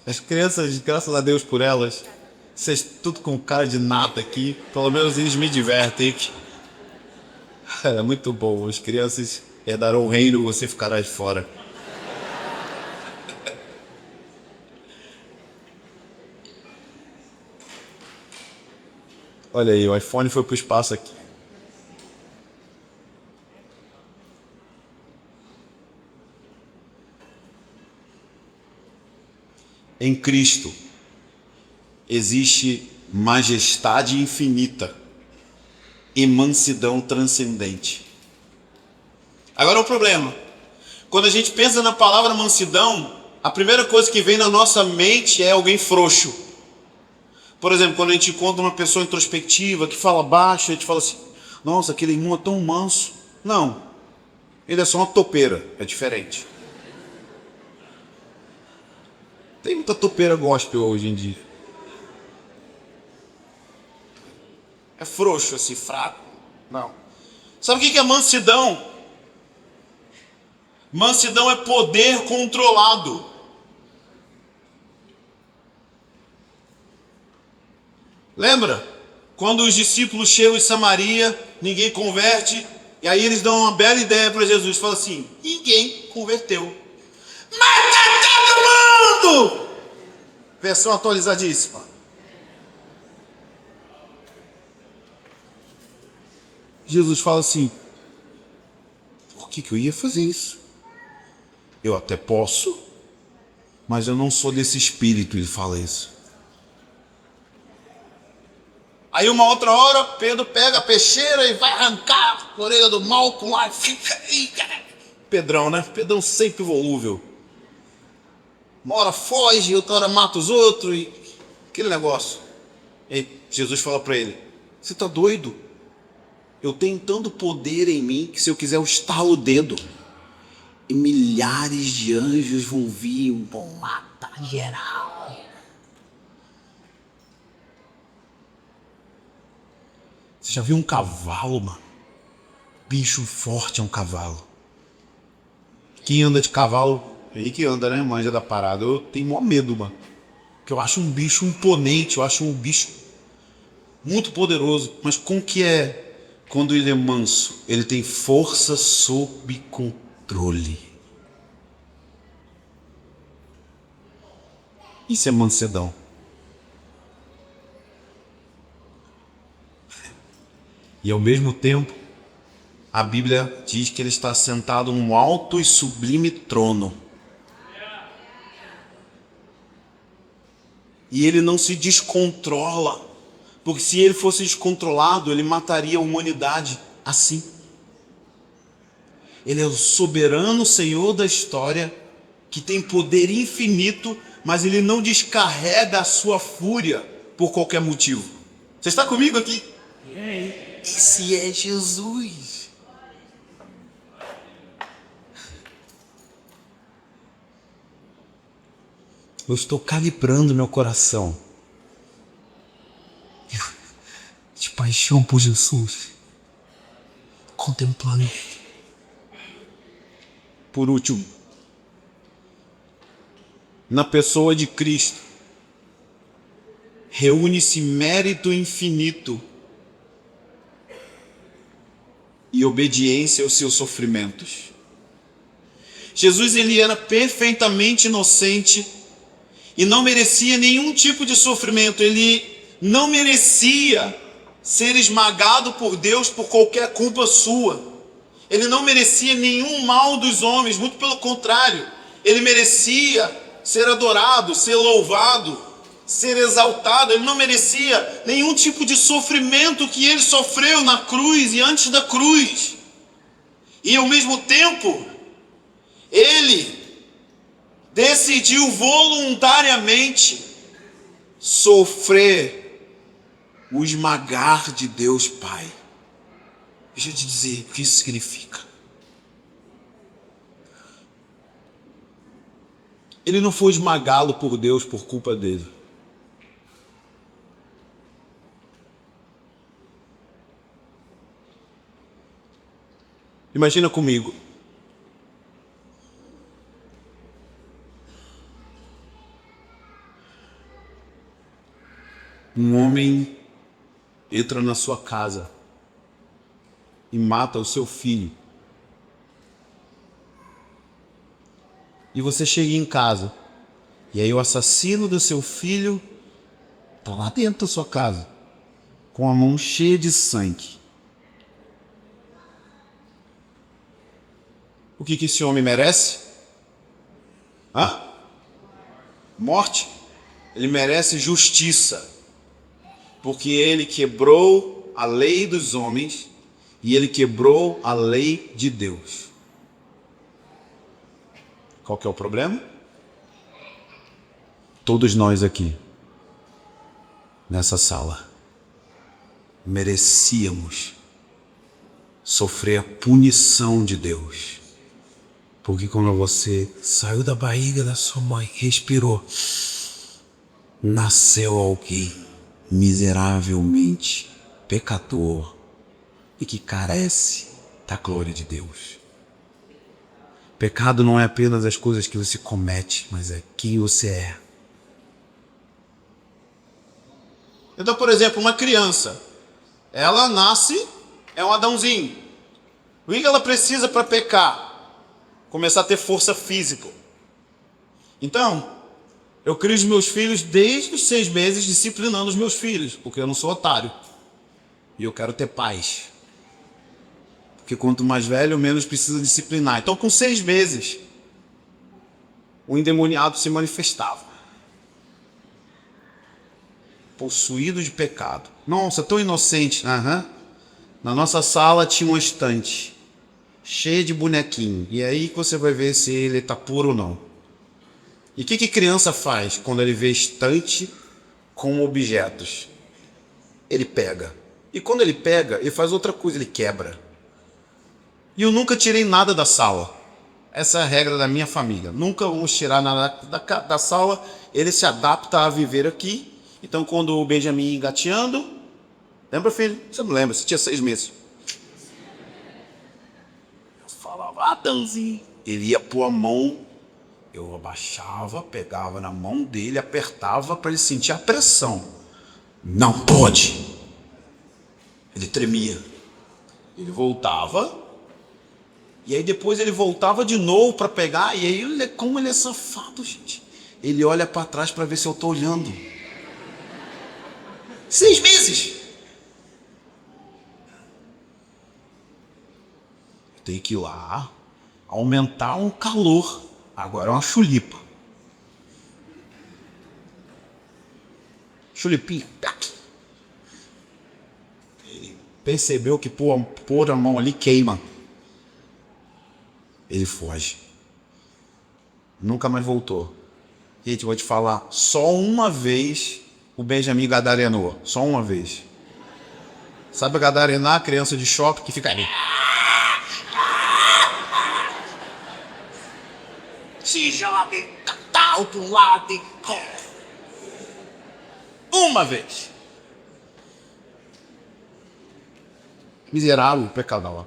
As crianças, graças a Deus por elas, vocês tudo com cara de nada aqui, pelo menos eles me divertem. É muito bom. As crianças herdarão o reino, você ficará de fora. Olha aí, o iPhone foi pro espaço aqui. Em Cristo existe majestade infinita e mansidão transcendente. Agora o problema. Quando a gente pensa na palavra mansidão, a primeira coisa que vem na nossa mente é alguém frouxo. Por exemplo, quando a gente encontra uma pessoa introspectiva, que fala baixo, a gente fala assim, nossa, aquele irmão é tão manso. Não, ele é só uma topeira, é diferente. Tem muita topeira gospel hoje em dia. É frouxo, assim, fraco. Não. Sabe o que é mansidão? Mansidão é poder controlado. Lembra? Quando os discípulos chegam em Samaria, ninguém converte, e aí eles dão uma bela ideia para Jesus. Falam assim, ninguém converteu. Mas tá todo mundo! Versão atualizadíssima. Jesus fala assim, por que eu ia fazer isso? Eu até posso, mas eu não sou desse espírito, ele fala isso. Aí uma outra hora, Pedro pega a peixeira e vai arrancar a orelha do Malco lá e fica aí. Pedrão, né? Pedrão sempre volúvel. Uma hora foge, outra hora mata os outros e aquele negócio. E Jesus fala para ele, você tá doido? Eu tenho tanto poder em mim que se eu quiser eu estalo o dedo e milhares de anjos vão vir e vão matar geral. Você já viu um cavalo, mano? Bicho forte é um cavalo. Quem anda de cavalo, aí que anda, né? Manja da parada. Eu tenho maior medo, mano. Porque eu acho um bicho imponente, eu acho um bicho muito poderoso. Mas como que é quando ele é manso? Ele tem força sob controle. Isso é mansidão. E ao mesmo tempo, a Bíblia diz que ele está sentado num alto e sublime trono. E ele não se descontrola. Porque se ele fosse descontrolado, ele mataria a humanidade assim. Ele é o soberano Senhor da história, que tem poder infinito, mas ele não descarrega a sua fúria por qualquer motivo. Você está comigo aqui? Esse é Jesus. Eu estou calibrando meu coração de paixão por Jesus, contemplando. Por último, na pessoa de Cristo, reúne-se mérito infinito e obediência aos seus sofrimentos. Jesus, ele era perfeitamente inocente e não merecia nenhum tipo de sofrimento. Ele não merecia ser esmagado por Deus por qualquer culpa sua. Ele não merecia nenhum mal dos homens, muito pelo contrário. Ele merecia ser adorado, ser louvado, ser exaltado. Ele não merecia nenhum tipo de sofrimento que ele sofreu na cruz e antes da cruz. E ao mesmo tempo, ele decidiu voluntariamente sofrer o esmagar de Deus Pai. Deixa eu te dizer o que isso significa. Ele não foi esmagá-lo por Deus por culpa dele. Imagina comigo. Um homem entra na sua casa e mata o seu filho. E você chega em casa, e aí o assassino do seu filho está lá dentro da sua casa, com a mão cheia de sangue. O que esse homem merece? Morte? Ele merece justiça, porque ele quebrou a lei dos homens e ele quebrou a lei de Deus. Qual que é o problema? Todos nós aqui, nessa sala, merecíamos sofrer a punição de Deus. Porque quando você saiu da barriga da sua mãe, respirou, nasceu alguém miseravelmente pecador e que carece da glória de Deus. Pecado não é apenas as coisas que você comete, mas é quem você é. Então, por exemplo, uma criança, ela nasce, é um Adãozinho. O que ela precisa para pecar? Começar a ter força física. Então, eu crio os meus filhos desde os 6 meses, disciplinando os meus filhos, porque eu não sou otário. E eu quero ter paz. Porque quanto mais velho, menos precisa disciplinar. Então, com 6 meses, o endemoniado se manifestava. Possuído de pecado. Nossa, tão inocente. Na nossa sala tinha uma estante cheia de bonequinho. E aí que você vai ver se ele está puro ou não. E o que criança faz quando ele vê estante com objetos? Ele pega. E quando ele pega, ele faz outra coisa, ele quebra. E eu nunca tirei nada da sala. Essa é a regra da minha família. Nunca vamos tirar nada da sala. Ele se adapta a viver aqui. Então, quando o Benjamin ia engateando... Lembra, filho? Você não lembra, você tinha 6 meses. Eu falava, Adãozinho. Ele ia pôr a mão, eu abaixava, pegava na mão dele, apertava para ele sentir a pressão. Não pode. Ele tremia. Ele voltava. E aí depois ele voltava de novo para pegar. E aí, como ele é safado, gente. Ele olha para trás para ver se eu estou olhando. 6 meses. Eu tenho que ir lá, aumentar um calor. Agora é uma chulipa. Chulipinha. Ele percebeu que pôr a mão ali queima. Ele foge. Nunca mais voltou. Gente, eu vou te falar, só uma vez o Benjamin gadarenou. Só uma vez. Sabe gadarenar, criança de shopping que fica ali. Se joga, tal para um lado e corre. Uma vez. Miserável, pecador.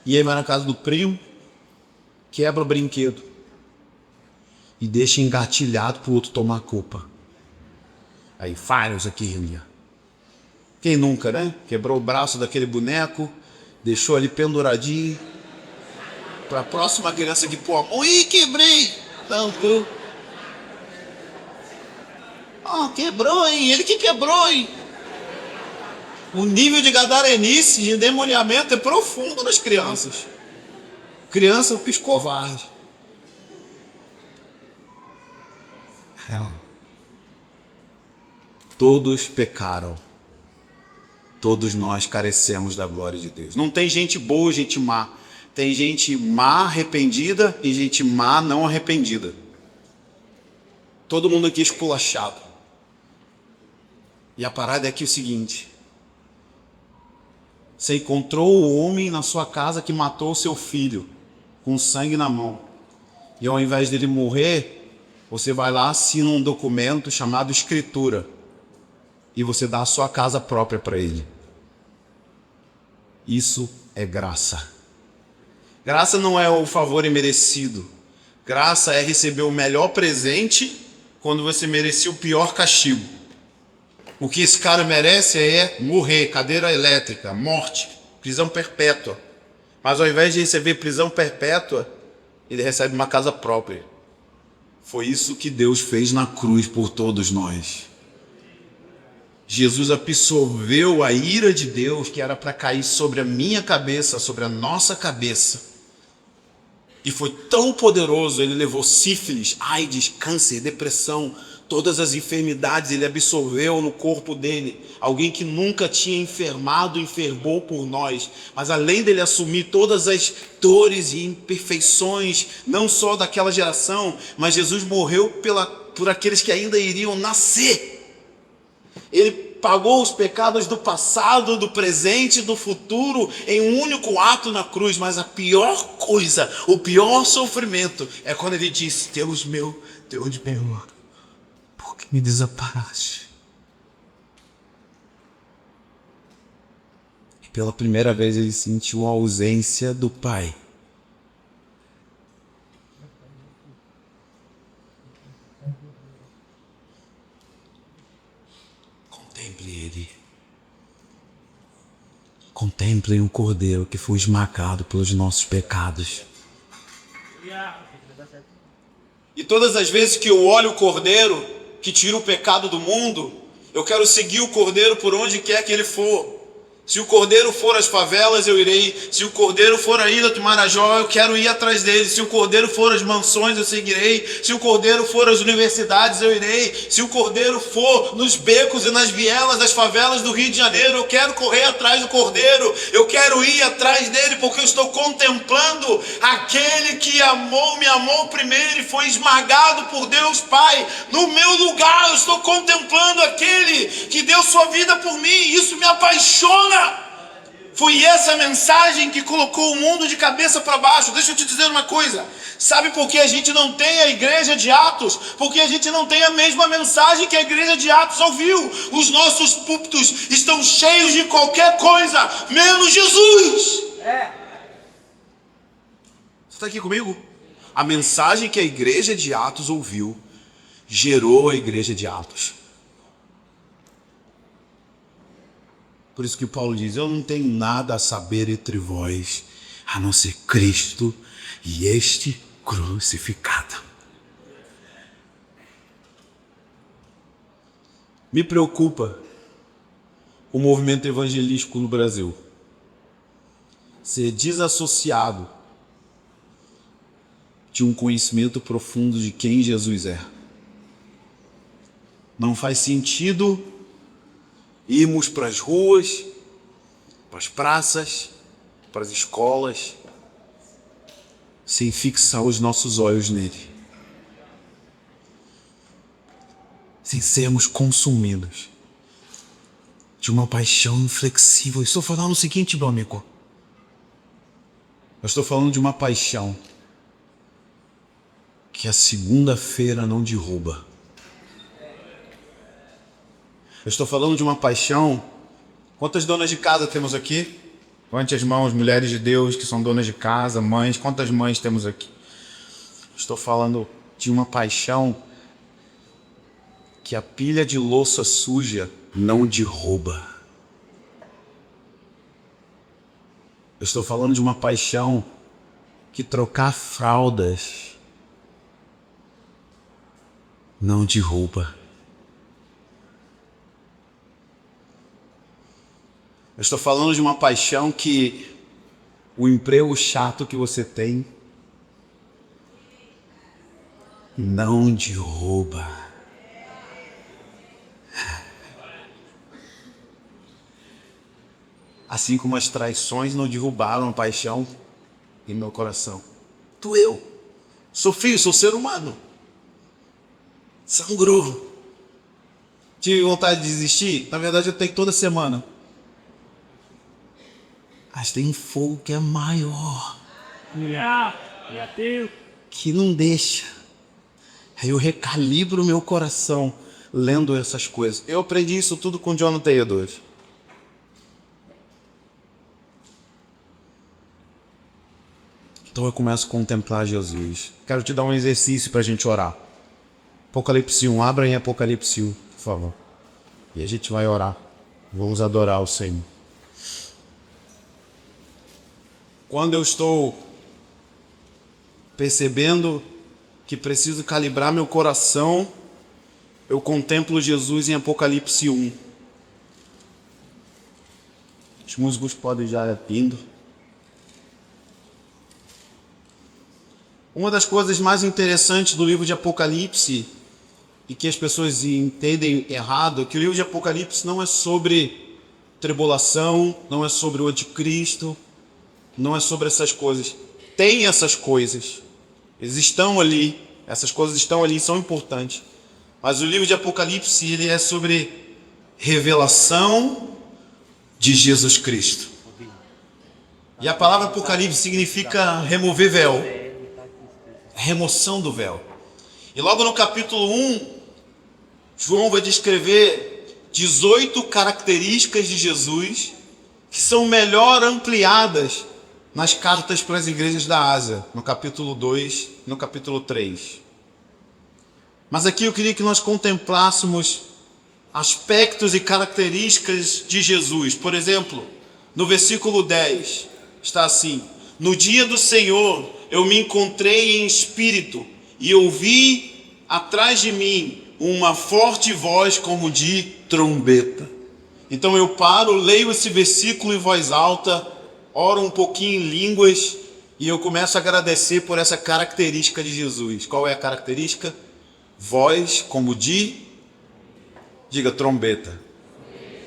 E aí vai na casa do primo, quebra o brinquedo e deixa engatilhado pro outro tomar a culpa. Aí vários aqui riam. Quem nunca, né? Quebrou o braço daquele boneco, deixou ali penduradinho. Para a próxima criança que pô a mão, ih, quebrei! Não, tu. Quebrou, hein? Ele que quebrou, hein? O nível de gadarenice e endemoniamento é profundo nas crianças. Criança covarde. Todos pecaram. Todos nós carecemos da glória de Deus. Não tem gente boa, gente má. Tem gente má arrependida e gente má não arrependida. Todo mundo aqui esculachado. E a parada é aqui o seguinte. Você encontrou o homem na sua casa que matou o seu filho, com sangue na mão. E ao invés dele morrer, você vai lá, assina um documento chamado escritura. E você dá a sua casa própria para ele. Isso é graça. Graça não é o favor imerecido. Graça é receber o melhor presente quando você merecia o pior castigo. O que esse cara merece é morrer, cadeira elétrica, morte, prisão perpétua. Mas ao invés de receber prisão perpétua, ele recebe uma casa própria. Foi isso que Deus fez na cruz por todos nós. Jesus absorveu a ira de Deus que era para cair sobre a minha cabeça, sobre a nossa cabeça. E foi tão poderoso, ele levou sífilis, AIDS, câncer, depressão, todas as enfermidades ele absorveu no corpo dele. Alguém que nunca tinha enfermado, enfermou por nós. Mas além dele assumir todas as dores e imperfeições, não só daquela geração, mas Jesus morreu por aqueles que ainda iriam nascer. Ele pagou os pecados do passado, do presente e do futuro em um único ato na cruz. Mas a pior coisa, o pior sofrimento é quando ele disse: Deus meu, por que me desamparaste? E pela primeira vez ele sentiu a ausência do Pai. Contemple ele. Contemplem o Cordeiro que foi esmagado pelos nossos pecados. E todas as vezes que eu olho o Cordeiro que tira o pecado do mundo, eu quero seguir o Cordeiro por onde quer que ele for. Se o Cordeiro for às favelas, eu irei. Se o Cordeiro for à ilha do Marajó, eu quero ir atrás dele. Se o Cordeiro for às mansões, eu seguirei. Se o Cordeiro for às universidades, eu irei. Se o Cordeiro for nos becos e nas vielas das favelas do Rio de Janeiro, eu quero correr atrás do Cordeiro. Eu quero ir atrás dele porque eu estou contemplando aquele que me amou primeiro e foi esmagado por Deus Pai. No meu lugar, eu estou contemplando aquele que deu sua vida por mim. Isso me apaixona. Foi essa mensagem que colocou o mundo de cabeça para baixo. Deixa eu te dizer uma coisa. Sabe por que a gente não tem a igreja de Atos? Porque a gente não tem a mesma mensagem que a igreja de Atos ouviu. Os nossos púlpitos estão cheios de qualquer coisa, menos Jesus. Você está aqui comigo? A mensagem que a igreja de Atos ouviu gerou a igreja de Atos. Por isso que Paulo diz: eu não tenho nada a saber entre vós, a não ser Cristo e este crucificado. Me preocupa o movimento evangelístico no Brasil ser desassociado de um conhecimento profundo de quem Jesus é. Não faz sentido irmos para as ruas, para as praças, para as escolas, sem fixar os nossos olhos nele, sem sermos consumidos de uma paixão inflexível. Estou falando o seguinte, meu amigo, eu estou falando de uma paixão que a segunda-feira não derruba. Eu estou falando de uma paixão. Quantas donas de casa temos aqui? Levante as mãos, mulheres de Deus que são donas de casa, mães. Quantas mães temos aqui? Estou falando de uma paixão que a pilha de louça suja não derruba. Eu estou falando de uma paixão que trocar fraldas não derruba. Eu estou falando de uma paixão que o emprego chato que você tem não derruba. Assim como as traições não derrubaram a paixão em meu coração. Doeu. Sou filho, sou ser humano. Sangrou. Tive vontade de desistir? Na verdade eu tenho toda semana. Mas tem um fogo que é maior. Que não deixa. Aí eu recalibro o meu coração lendo essas coisas. Eu aprendi isso tudo com Jonathan Edwards. Então eu começo a contemplar Jesus. Quero te dar um exercício para a gente orar. Apocalipse 1, abra em Apocalipse 1, por favor. E a gente vai orar. Vamos adorar o Senhor. Quando eu estou percebendo que preciso calibrar meu coração, eu contemplo Jesus em Apocalipse 1. Os músicos podem já indo. Uma das coisas mais interessantes do livro de Apocalipse, e que as pessoas entendem errado, é que o livro de Apocalipse não é sobre tribulação, não é sobre o anticristo, não é sobre essas coisas. Tem essas coisas, eles estão ali, essas coisas estão ali, são importantes. Mas o livro de Apocalipse, ele é sobre revelação de Jesus Cristo. E a palavra Apocalipse significa remover véu, remoção do véu. E logo no capítulo 1, João vai descrever 18 características de Jesus que são melhor ampliadas nas cartas para as igrejas da Ásia, no capítulo 2 e no capítulo 3. Mas aqui eu queria que nós contemplássemos aspectos e características de Jesus. Por exemplo, no versículo 10, está assim: no dia do Senhor eu me encontrei em espírito e ouvi atrás de mim uma forte voz como de trombeta. Então eu paro, leio esse versículo em voz alta, oro um pouquinho em línguas e eu começo a agradecer por essa característica de Jesus. Qual é a característica? Voz como de, diga, trombeta.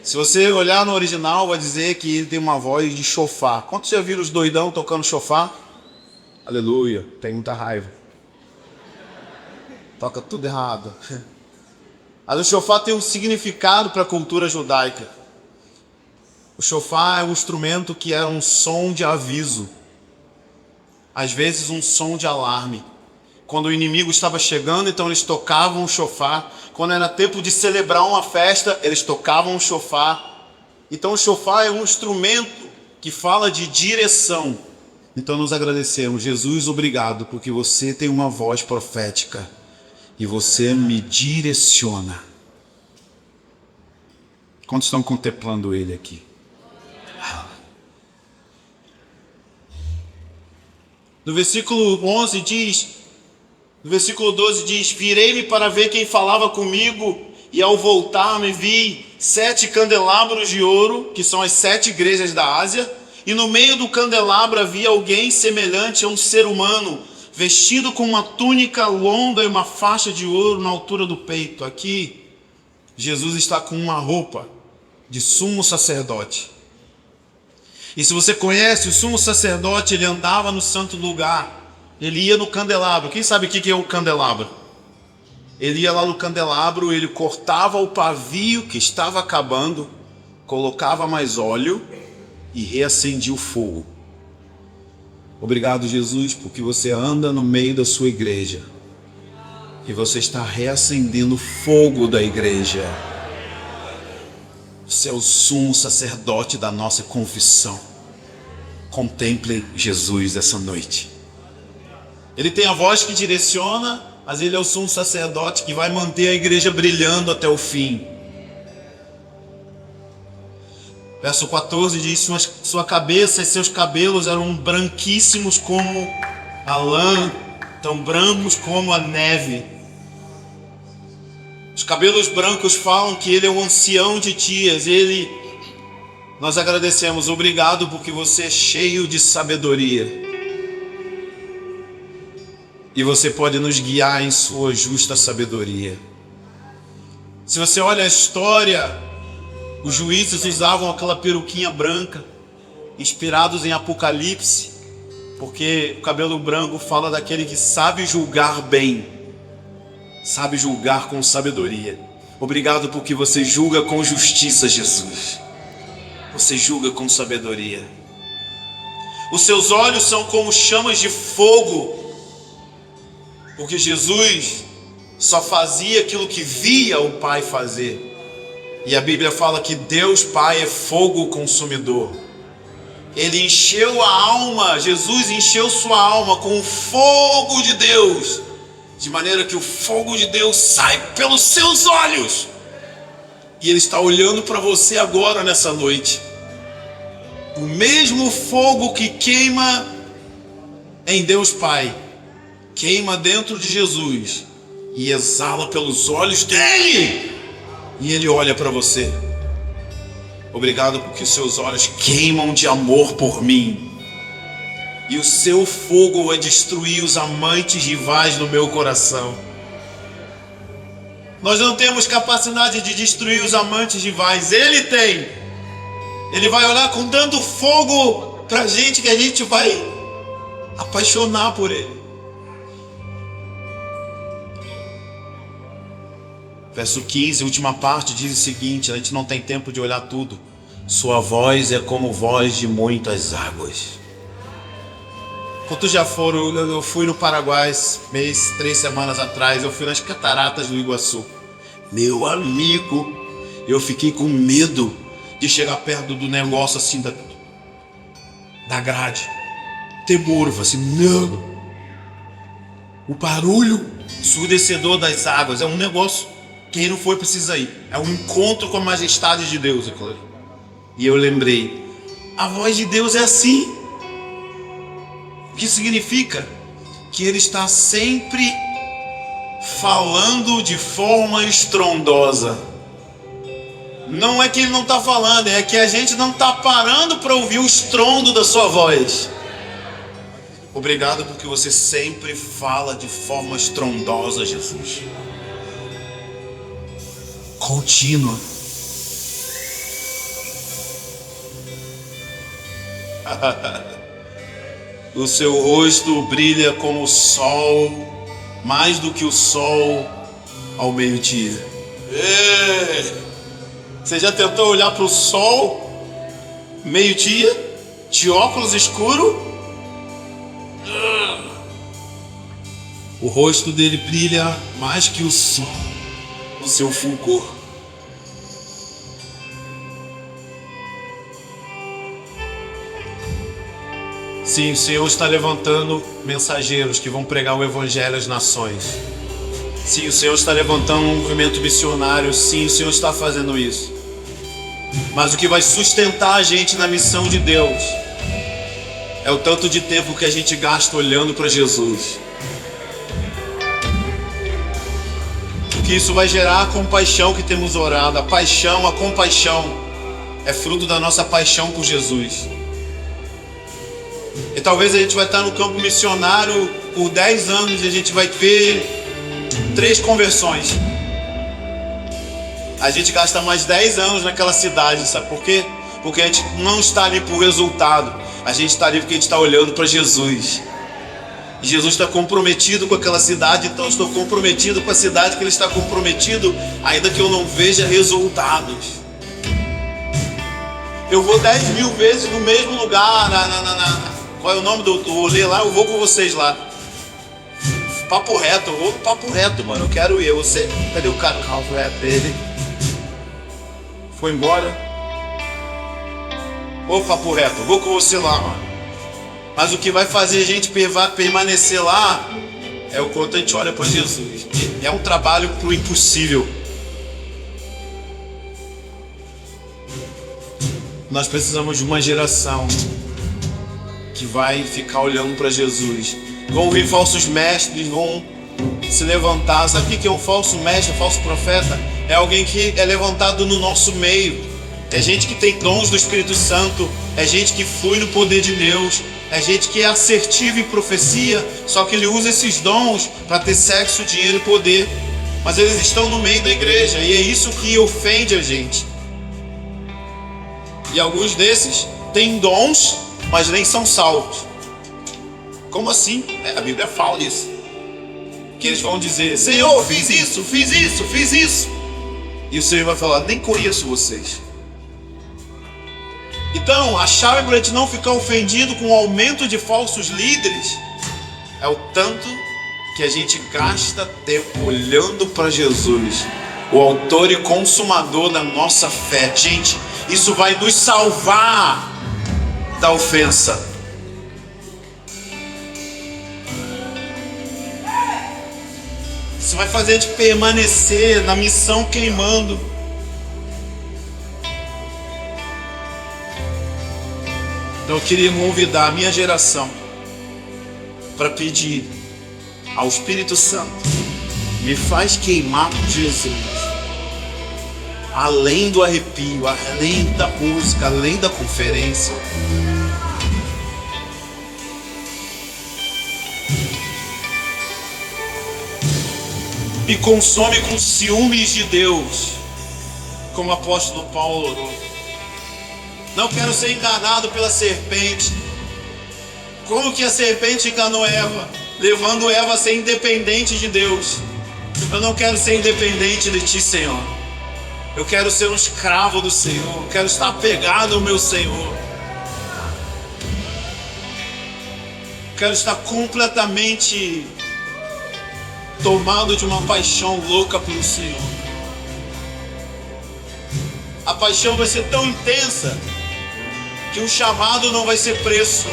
Se você olhar no original, vai dizer que ele tem uma voz de chofar. Quantos já viram os doidão tocando chofar? Aleluia, tem muita raiva. Toca tudo errado. Mas o chofar tem um significado para a cultura judaica. O chofar é um instrumento que era um som de aviso. Às vezes um som de alarme. Quando o inimigo estava chegando, então eles tocavam o chofar. Quando era tempo de celebrar uma festa, eles tocavam o chofar. Então o chofar é um instrumento que fala de direção. Então nós agradecemos. Jesus, obrigado, porque você tem uma voz profética. E você me direciona. Quantos estão contemplando ele aqui? No versículo 11 diz, no versículo 12 diz: virei-me para ver quem falava comigo, e ao voltar-me vi 7 candelabros de ouro, que são as 7 igrejas da Ásia, e no meio do candelabro havia alguém semelhante a um ser humano, vestido com uma túnica longa e uma faixa de ouro na altura do peito. Aqui, Jesus está com uma roupa de sumo sacerdote. E se você conhece o sumo sacerdote, ele andava no santo lugar, ele ia no candelabro. Quem sabe o que é o candelabro? Ele ia lá no candelabro, ele cortava o pavio que estava acabando, colocava mais óleo e reacendia o fogo. Obrigado, Jesus, porque você anda no meio da sua igreja e você está reacendendo o fogo da igreja. Você é o sumo sacerdote da nossa confissão. Contemple Jesus essa noite. Ele tem a voz que direciona, mas ele é o sumo sacerdote que vai manter a igreja brilhando até o fim. Verso 14 diz: sua cabeça e seus cabelos eram branquíssimos como a lã, tão brancos como a neve. Os cabelos brancos falam que ele é o ancião de dias. Nós agradecemos, obrigado porque você é cheio de sabedoria. E você pode nos guiar em sua justa sabedoria. Se você olha a história, os juízes usavam aquela peruquinha branca, inspirados em Apocalipse, porque o cabelo branco fala daquele que sabe julgar bem, sabe julgar com sabedoria. Obrigado porque você julga com justiça, Jesus. Você julga com sabedoria. Os seus olhos são como chamas de fogo, porque Jesus só fazia aquilo que via o Pai fazer. E a Bíblia fala que Deus Pai é fogo consumidor. Ele encheu a alma, Jesus encheu sua alma com o fogo de Deus, de maneira que o fogo de Deus sai pelos seus olhos. E Ele está olhando para você agora nessa noite. O mesmo fogo que queima em Deus Pai, queima dentro de Jesus e exala pelos olhos dele. E Ele olha para você. Obrigado porque seus olhos queimam de amor por mim. E o seu fogo vai destruir os amantes rivais no meu coração. Nós não temos capacidade de destruir os amantes rivais. Ele tem. Ele vai olhar com tanto fogo pra gente que a gente vai apaixonar por ele. Verso 15, última parte, diz o seguinte: a gente não tem tempo de olhar tudo. Sua voz é como voz de muitas águas. Quantos já foram? Eu fui no Paraguai 3 semanas atrás. Eu fui nas cataratas do Iguaçu. Meu amigo, eu fiquei com medo de chegar perto do negócio assim da grade. Temor, eu falei assim, não. O barulho ensurdecedor das águas é um negócio. Quem não foi precisa ir. É um encontro com a majestade de Deus, é claro. E eu lembrei, a voz de Deus é assim. O que significa? Que Ele está sempre falando de forma estrondosa. Não é que Ele não está falando, é que a gente não está parando para ouvir o estrondo da sua voz. Obrigado porque você sempre fala de forma estrondosa, Jesus. Contínua. O seu rosto brilha como o sol, mais do que o sol ao meio-dia. Você já tentou olhar para o sol meio-dia, de óculos escuros? O rosto dele brilha mais que o sol, o seu fulgor. Sim, o Senhor está levantando mensageiros que vão pregar o Evangelho às nações. Sim, o Senhor está levantando um movimento missionário. Sim, o Senhor está fazendo isso. Mas o que vai sustentar a gente na missão de Deus é o tanto de tempo que a gente gasta olhando para Jesus. Porque isso vai gerar a compaixão que temos orado. A paixão, a compaixão é fruto da nossa paixão por Jesus. E talvez a gente vai estar no campo missionário por 10 anos e a gente vai ver 3 conversões. A gente gasta mais 10 anos naquela cidade, sabe por quê? Porque a gente não está ali por resultado. A gente está ali porque a gente está olhando para Jesus. E Jesus está comprometido com aquela cidade, então eu estou comprometido com a cidade que Ele está comprometido, ainda que eu não veja resultados. Eu vou 10.000 vezes no mesmo lugar, qual é o nome do rolê lá? Eu vou com vocês lá. Papo reto, eu vou no papo reto, mano. Eu quero ir. Você, cadê o cara? O papo reto dele. Foi embora. Ô papo reto, eu vou com você lá, mano. Mas o que vai fazer a gente permanecer lá é o quanto a gente olha para Jesus. É um trabalho pro impossível. Nós precisamos de uma geração que vai ficar olhando para Jesus. Vão vir falsos mestres, vão se levantar. Sabe o que é um falso mestre, um falso profeta? É alguém que é levantado no nosso meio. É gente que tem dons do Espírito Santo, é gente que flui no poder de Deus, é gente que é assertiva em profecia, só que ele usa esses dons para ter sexo, dinheiro e poder. Mas eles estão no meio da igreja e é isso que ofende a gente. E alguns desses têm dons, mas nem são salvos. Como assim? A Bíblia fala isso. Que eles vão dizer, Senhor, fiz isso, fiz isso, fiz isso. E o Senhor vai falar, nem conheço vocês. Então, a chave para a gente não ficar ofendido com o aumento de falsos líderes é o tanto que a gente gasta tempo olhando para Jesus, o autor e consumador da nossa fé. Gente, isso vai nos salvar da ofensa. Isso vai fazer a gente permanecer na missão queimando. Eu queria convidar a minha geração para pedir ao Espírito Santo, me faz queimar por Jesus. Além do arrepio, além da música, além da conferência. Me consome com ciúmes de Deus, como o apóstolo Paulo orou. Não quero ser enganado pela serpente. Como que a serpente enganou Eva, levando Eva a ser independente de Deus? Eu não quero ser independente de Ti, Senhor. Eu quero ser um escravo do Senhor. Eu quero estar apegado ao meu Senhor. Eu quero estar completamente tomado de uma paixão louca pelo Senhor. A paixão vai ser tão intensa que o chamado não vai ser preço,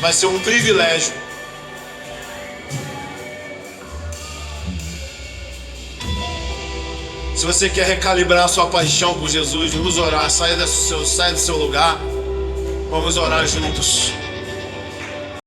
vai ser um privilégio. Se você quer recalibrar a sua paixão por Jesus, vamos orar. Saia do seu lugar. Vamos orar juntos.